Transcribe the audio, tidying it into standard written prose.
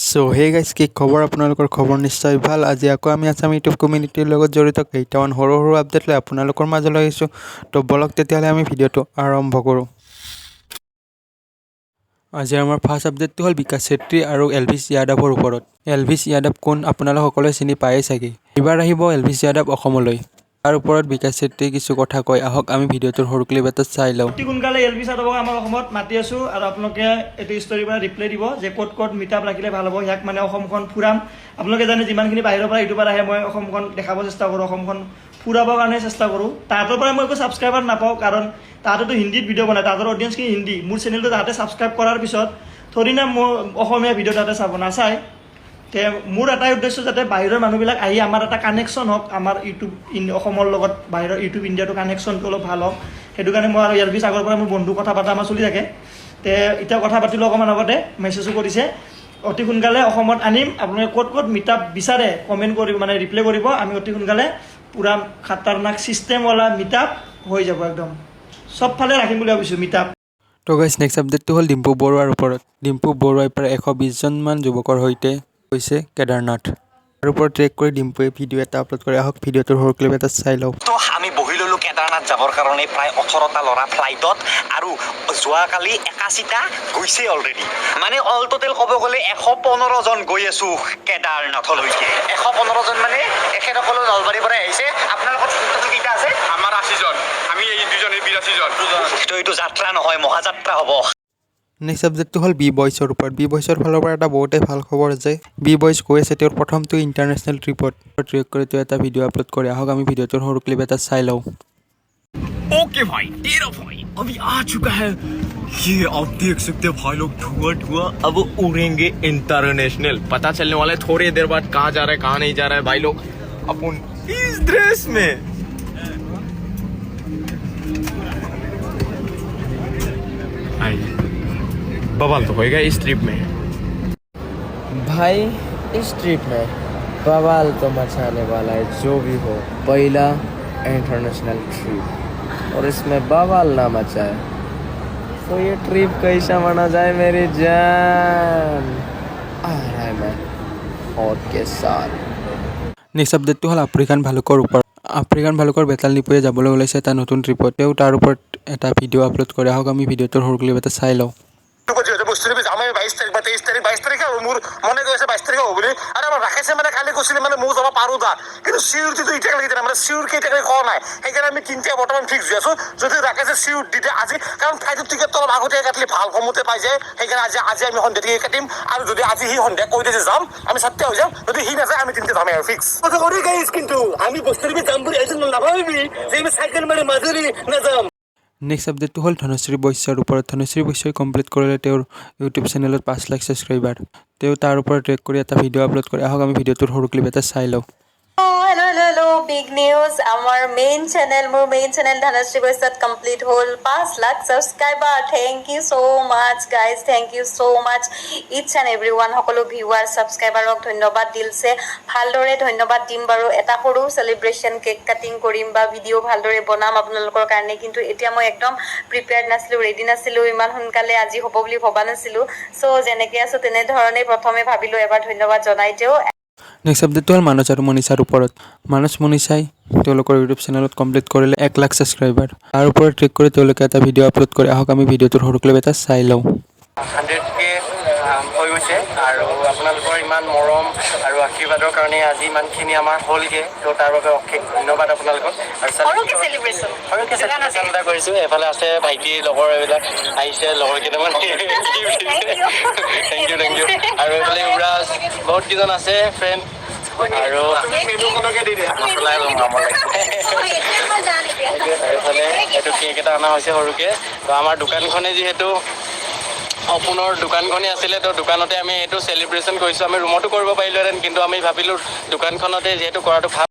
So hey guys কি খবৰ আপোনালোকৰ খবৰ নিশ্চয় ভাল আজি আকৌ আমি আছাম ইউটিউব কমিউনিটিৰ লগত জড়িত কেইটামান সৰু সৰু আপডেট লৈ আপোনালোকৰ মাজলৈ আহিছোঁ তো বলক তেতিয়াহ'লে আমি ভিডিঅ'টো আৰম্ভ কৰোঁ আজি আমাৰ ফাৰ্ষ্ট আপডেটটো হ'ল বিকাশ চেত্ৰী আৰু এলভিছ যাদৱৰ ওপৰত এলভিছ যাদৱ কোন আপোনালোক সকলোৱে চিনি পায়েই চাগে এইবাৰ আহিব এলভিছ যাদৱ অসমলৈ তাৰ ওপৰত বিকাশ চেত্ৰীয়ে কিছু কথা কয় আহক আমি ভিডিঅ'টোৰ সৰু ক্লিপ এটা চাই লওঁ অতি সোনকালে এলভিছ যাদৱক আমাৰ অসমত মাতি আছোঁ আৰু আপোনালোকে এইটো ষ্টৰীৰ পৰা ৰিপ্লাই দিব যে ক'ত ক'ত মিটআপ ৰাখিলে ভাল হ'ব ইয়াক মানে অসমখন ফুৰাম আপোনালোকে জানে যিমানখিনি বাহিৰৰ পৰা ইউটিউবাৰ আহে মই অসমখন দেখাব চেষ্টা কৰোঁ অসমখন ফুৰাবৰ কাৰণে চেষ্টা কৰোঁ তাহাঁতৰ পৰা মই একো ছাবস্ক্ৰাইবাৰ নাপাওঁ কাৰণ তাহাঁতেতো হিন্দীত ভিডিঅ' বনায় তাহাঁতৰ অডিয়েঞ্চখিনি হিন্দী মোৰ চেনেলটো তাহাঁতে ছাবস্ক্ৰাইব কৰাৰ পিছত থৰি না মোৰ অসমীয়া ভিডিঅ' তাহাঁতে চাব নাচায় তে মোৰ এটাই উদ্দেশ্য যাতে বাহিৰৰ মানুহবিলাক আহি আমাৰ এটা কানেকশ্যন হওক আমাৰ ইউটিউব অসমৰ লগত বাহিৰৰ ইউটিউব ইণ্ডিয়াটো কানেকশ্যনটো অলপ ভাল হওক সেইটো কাৰণে মই আৰু এলভিছ আগৰ পৰা মোৰ বন্ধু কথা পতা আমাৰ চলি থাকে তে এতিয়া কথা পাতিলোঁ অকণমান আগতে মেছেজো কৰিছে অতি সোনকালে অসমত আনিম আপোনালোকে ক'ত ক'ত মিটআপ বিচাৰে কমেণ্ট কৰিব মানে ৰিপ্লাই কৰিব আমি অতি সোনকালে পূৰা খাতাৰনাক ছিষ্টেমৱালা মিটআপ হৈ যাব একদম চবফালে ৰাখিম বুলি ভাবিছোঁ মিটআপ তো গাইজ নেক্সট আপডেটটো হ'ল ডিম্পু বৰুৱাৰ ওপৰত ডিম্পু বৰুৱাই প্ৰায় 120জনমান যুৱকৰ সৈতে গৈছে কেদাৰনাথ তাৰ ওপৰত ট্ৰেক কৰি ডিম্পুৱে ভিডিঅ' এটা আপলোড কৰি আহক ভিডিঅ'টোৰ সৰু ক্লিপ এটা চাই লওঁ তো আমি বহি ল'লো কেদাৰনাথ যাবৰ কাৰণে প্ৰায় 18টা ল'ৰা ফ্লাইটত আৰু যোৱাকালি 81টা গৈছে অলৰেডি মানে অল টোটেল ক'ব গ'লে 115 জন গৈ আছোঁ কেদাৰনাথলৈকে 115 জন মানে এখেতসকলে নলবাৰীৰ পৰা আহিছে আপোনালোকৰ কেইটা আছে আমাৰ 80 জন আমি এই দুজনে 82 জন তো এইটো যাত্ৰা নহয় মহাযাত্ৰা হ'ব নেক্সট আপডেটটো হ'ল বি বইজৰ ওপৰত বি বইজৰ ফালৰ পৰা এটা বহুতেই ভাল খবৰ যে বি বইজ গৈ আছে তেওঁৰ প্ৰথমটো ইণ্টাৰনেশ্যনেল ট্ৰিপত ট্ৰেক কৰি তেওঁ এটা ভিডিঅ' আপলোড কৰি আহক আমি ভিডিঅ'টোৰ সৰু ক্লিপ এটা চাই লওঁ ओके भाई तेरा भाई अभी आ चुका है ये आप देख सकते हैं भाई लोग धुआं धुआं अब उड़ेंगे इंटरनेशनल पता चलने वाला है थोड़ी देर बाद कहाँ जा रहा है कहाँ नहीं जा रहा है भाई लोग अपन इस ड्रेस में बवाल तो होएगा इस ट्रिप में भाई इस ट्रिप में बवाल तो मचाने वाला है जो भी हो पहला इंटरनेशनल ट्रिप और इसमें बवाल ना मचाए तो ये ट्रिप कैसा मना जाए मेरी जान आ रहा है मैं और के साथ নেক্সট আপডেটটো হ'ল আফ্ৰিকান ভালুকৰ ওপৰত আফ্ৰিকান ভালুকৰ বেতাল নিপুৱে যাবলৈ ওলাইছে এটা নতুন ট্ৰিপত তেওঁ তাৰ ওপৰত এটা ভিডিঅ' আপলোড কৰি আহক আমি ভিডিঅ'টোৰ সৰু ক্লিপ এটা চাই লওঁ আমি 22 তাৰিখ বা 23 তাৰিখ 22 তাৰিখে মোৰ মনে গৈছে 22 তাৰিখে হ'ব বুলি আৰু আমাৰ ৰাখেছে মানে কালি কৈছিলে মানে মই যাব পাৰোঁ দা কিন্তু চিউৰিটিটো এতিয়ালৈকে দিয়া নাই মানে চিউৰ কেইটাকৈ কোৱা নাই সেইকাৰণে আমি তিনিটা বৰ্তমান ফিক্স হৈ আছোঁ যদি ৰাখেছে চিউৰ দি দিয়ে আজি কাৰণ ফ্লাইটৰ টিকেটটো অলপ আগতীয়াকৈ কাটিলে ভাল কমতে পাই যায় সেইকাৰণে আজি আমি সন্ধিয়া টিকেট কাটিম আৰু যদি আজি সি সন্ধিয়া কৈ দিয়ে যে যাম আমি 7টা হৈ যাম যদি সি নাযায় আমি 3টা যামেই আৰু ফিক্স কৰি গাইছ কিন্তু আমি বস্তুৰ যাম বুলি আহিছোঁ নাভাবিবি যে আমি চাইকেল মাৰি মাজুলী নাযাম নেক্সট আপডেটটো হ'ল ধনশ্ৰী বৈশ্যৰ ওপৰত ধনশ্ৰী বৈশ্যই কমপ্লিট কৰিলে তেওঁৰ ইউটিউব চেনেলত 5 লাখ ছাবস্ক্ৰাইবাৰ তেওঁ তাৰ ওপৰত ট্ৰেক কৰি এটা ভিডিঅ' আপলোড কৰি আহক আমি ভিডিঅ'টোৰ সৰু ক্লিপ এটা চাই লওঁ Hello, big news. Our main channel Dhanashree Boysat complete whole 5 lakh subscriber. Thank you so much, guys. Thank you so much, each and everyone. Hokolo viewer, subscriber ok dhonnobad dilse. Bhaldore dhonnobad dim baru. Eta horu celebration cake cutting korim ba video bhaldore bonam apnalokor karone. Kintu etia moi ekdom prepared nasilu, ready nasilu. Iman hunkale aji hobo boli bhoba nasilu. So jeneke aso tene dhorone prothome bhabilo ebar dhonnobad janai teo. Next আপডেটটো হ'ল মানস আৰু মনীষাৰ ওপৰত মানস মনীষাই তেওঁলোকৰ YouTube চেনেলত complete কৰিলে 1 lakh subscriber তাৰ ওপৰত track কৰি তেওঁলোকে এটা ভিডিঅ' আপলোড কৰি আহক আমি ভিডিঅ'টোৰ সৰু ক্লিপ এটা চাই লওঁ 100K হৈ গৈছে আৰু আপোনালোকৰ ইমান মৰম আৰু আশীৰ্বাদৰ কাৰণে আজি ইমানখিনি আমাৰ হ'লগৈ তো তাৰ বাবে অশেষ ধন্যবাদ আপোনালোকক আৰু চেলিব্ৰেশ্যন এটা কৰিছোঁ এফালে আছে ভাইটি লগৰ এইবিলাক আহিছে লগৰ কেইটামান থেংক ইউ আৰু এইফালে ইউৰাজ বহুত কেইজন আছে ফ্ৰেণ্ড আৰু মছলাই এইফালে এইটো কেক এটা অনা হৈছে সৰুকৈ তো আমাৰ দোকানখনে যিহেতু সপোনৰ দোকানখনেই আছিলে তো দোকানতে আমি এইটো চেলিব্ৰেশ্যন কৰিছোঁ আমি ৰুমতো কৰিব পাৰিলোহেঁতেন কিন্তু আমি ভাবিলোঁ দোকানখনতে যিহেতু কৰাটো ভাল